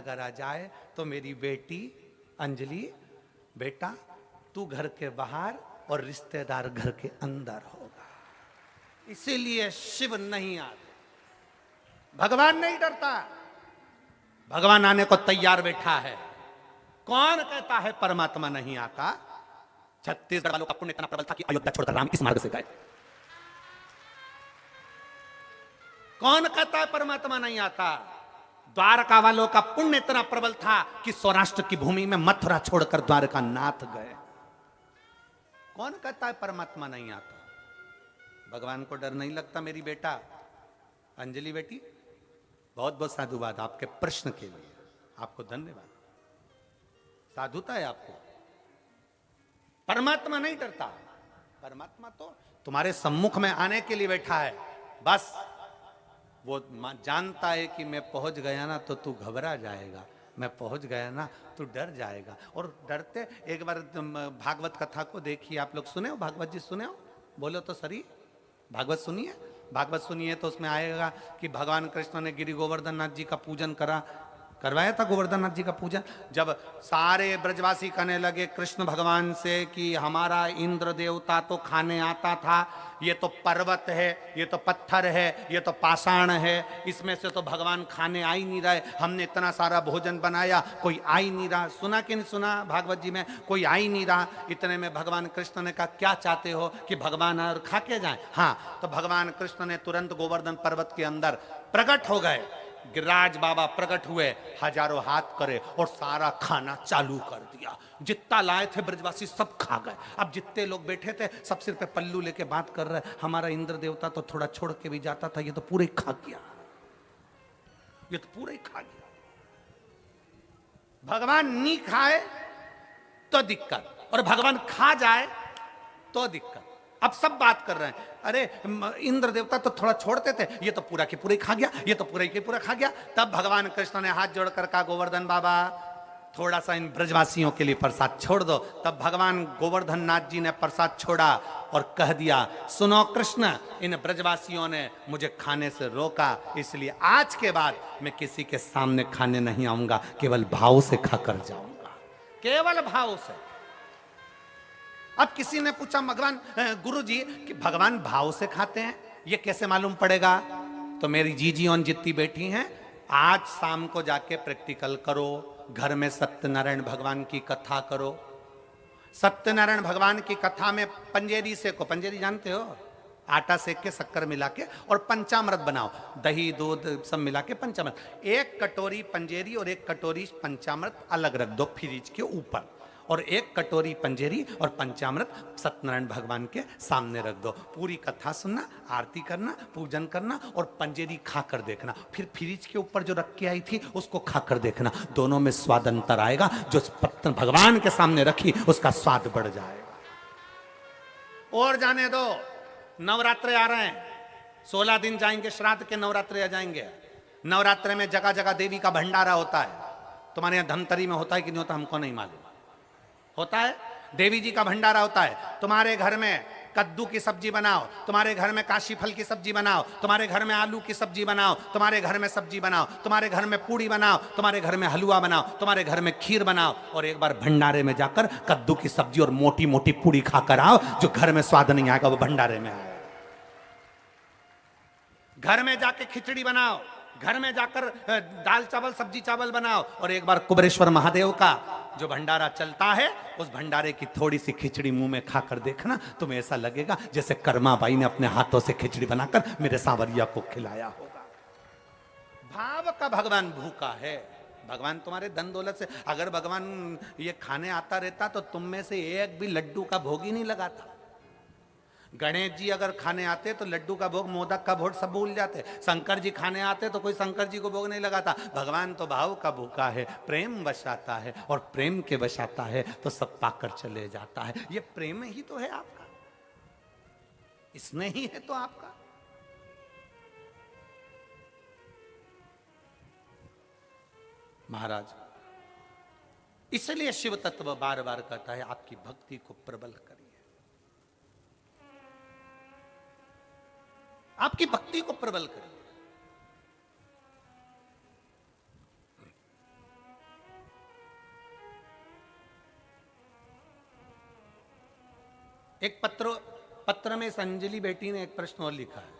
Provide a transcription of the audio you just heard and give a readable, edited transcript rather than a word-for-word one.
अगर आ जाए तो मेरी बेटी अंजलि, बेटा तू घर के बाहर और रिश्तेदार घर के अंदर होगा। इसीलिए शिव नहीं आते, भगवान नहीं डरता, भगवान आने को तैयार बैठा है। कौन कहता है परमात्मा नहीं आता? छत्तीसगढ़ वालों का पुण्य इतना प्रबल था कि अयोध्या छोड़कर राम इस मार्ग से गए। कौन कहता है परमात्मा नहीं आता? द्वारका वालों का पुण्य इतना प्रबल था कि सौराष्ट्र की भूमि में मथुरा छोड़कर द्वारका नाथ गए। कौन कहता है परमात्मा नहीं आता? भगवान को डर नहीं लगता मेरी बेटा अंजलि बेटी। बहुत बहुत साधुवाद आपके प्रश्न के लिए, आपको धन्यवाद, साधुता है आपको। परमात्मा नहीं डरता, परमात्मा तो तुम्हारे सम्मुख में आने के लिए बैठा है। बस वो जानता है कि मैं पहुंच गया ना तो तू घबरा जाएगा, मैं पहुंच गया ना तू डर जाएगा। और डरते, एक बार भागवत कथा को देखिए, आप लोग सुने हो? भागवत जी सुने हो? बोलो तो सरी, भागवत सुनिए। भागवत सुनिए तो उसमें आएगा कि भगवान कृष्ण ने गिरि गोवर्धन नाथ जी का पूजन करवाया था। गोवर्धन नाथ जी का पूजन जब सारे ब्रजवासी कहने लगे कृष्ण भगवान से कि हमारा इंद्र देवता तो खाने आता था, ये तो पर्वत है, ये तो पत्थर है, ये तो पाषाण है, इसमें से तो भगवान खाने आ ही नहीं रहे। हमने इतना सारा भोजन बनाया, कोई आ ही नहीं रहा। सुना कि नहीं सुना भागवत जी में? कोई आ ही नहीं रहा। इतने में भगवान कृष्ण ने कहा क्या चाहते हो कि भगवान और खा के जाए? हाँ, तो भगवान कृष्ण ने तुरंत गोवर्धन पर्वत के अंदर प्रकट हो गए। गिरिराज बाबा प्रकट हुए, हजारों हाथ करे और सारा खाना चालू कर दिया। जितना लाए थे ब्रजवासी सब खा गए। अब जितने लोग बैठे थे सब सिर पे पल्लू लेके बात कर रहे, हमारा इंद्र देवता तो थोड़ा छोड़ के भी जाता था, ये तो पूरे खा गया, ये तो पूरे खा गया। भगवान नहीं खाए तो दिक्कत, और भगवान खा जाए तो दिक्कत। अब सब बात कर रहे हैं, अरे इंद्र देवता तो थोड़ा छोड़ते थे, ये तो पूरा के पूरा खा गया, ये तो पूरा के पूरा खा गया। तब भगवान कृष्ण ने हाथ जोड़कर कहा गोवर्धन बाबा थोड़ा सा इन ब्रजवासियों के लिए प्रसाद छोड़ दो। तब भगवान गोवर्धन नाथ जी ने प्रसाद छोड़ा और कह दिया सुनो कृष्ण, इन ब्रजवासियों ने मुझे खाने से रोका, इसलिए आज के बाद मैं किसी के सामने खाने नहीं आऊंगा, केवल भाव से खाकर जाऊंगा, केवल भाव से। अब किसी ने पूछा भगवान गुरु जी कि भगवान भाव से खाते हैं, ये कैसे मालूम पड़ेगा? तो मेरी जीजी और जितनी बैठी हैं, आज शाम को जाके प्रैक्टिकल करो, घर में सत्यनारायण भगवान की कथा करो। सत्यनारायण भगवान की कथा में पंजेरी सेको, पंजेरी जानते हो? आटा सेक के शक्कर मिला के और पंचामृत बनाओ, दही दूध सब मिला के पंचामृत। एक कटोरी पंजेरी और एक कटोरी पंचामृत अलग रख दो फ्रिज के ऊपर, और एक कटोरी पंजेरी और पंचामृत सत्यनारायण भगवान के सामने रख दो। पूरी कथा सुनना, आरती करना, पूजन करना और पंजेरी खाकर देखना। फिर फ्रिज के ऊपर जो रख के आई थी उसको खाकर देखना, दोनों में स्वाद अंतर आएगा। जो पत्थर भगवान के सामने रखी उसका स्वाद बढ़ जाएगा। और जाने दो, नवरात्रे आ रहे हैं, 16 दिन जाएंगे, श्राद्ध के नवरात्रे आ जाएंगे। नवरात्रे में जगह जगह देवी का भंडारा होता है। तुम्हारे यहाँ धमतरी में होता है कि नहीं होता हमको नहीं मालूम, होता है। देवी जी का भंडारा होता है। तुम्हारे घर में कद्दू की सब्जी बनाओ, तुम्हारे घर में काशी फल की सब्जी बनाओ, तुम्हारे घर में आलू की सब्जी बनाओ, तुम्हारे घर में सब्जी बनाओ, तुम्हारे घर में पूड़ी बनाओ, तुम्हारे घर में हलवा बनाओ, तुम्हारे घर में खीर बनाओ, और एक बार भंडारे में जाकर कद्दू की सब्जी और मोटी मोटी पूड़ी खाकर आओ। जो घर में स्वाद नहीं आएगा वो भंडारे में आएगा। घर में जाके खिचड़ी बनाओ, घर में जाकर दाल चावल सब्जी चावल बनाओ, और एक बार कुबेरेश्वर महादेव का जो भंडारा चलता है उस भंडारे की थोड़ी सी खिचड़ी मुंह में खाकर देखना, तुम्हें ऐसा लगेगा जैसे कर्मा बाई ने अपने हाथों से खिचड़ी बनाकर मेरे सांवरिया को खिलाया होगा। भाव का भगवान भूखा है। भगवान तुम्हारे धन दौलत से, अगर भगवान ये खाने आता रहता तो तुम में से एक भी लड्डू का भोग ही नहीं लगाता। गणेश जी अगर खाने आते तो लड्डू का भोग, मोदक का भोग सब भूल जाते। शंकर जी खाने आते तो कोई शंकर जी को भोग नहीं लगाता। भगवान तो भाव का भूखा है, प्रेम बसाता है, और प्रेम के बसाता है तो सब पाकर चले जाता है। ये प्रेम ही तो है आपका, इसने ही है तो आपका। महाराज इसलिए शिव तत्व बार बार कहता है आपकी भक्ति को प्रबल करिए, आपकी भक्ति को प्रबल करिए। एक पत्र में इस अंजलि बेटी ने एक प्रश्न और लिखा है।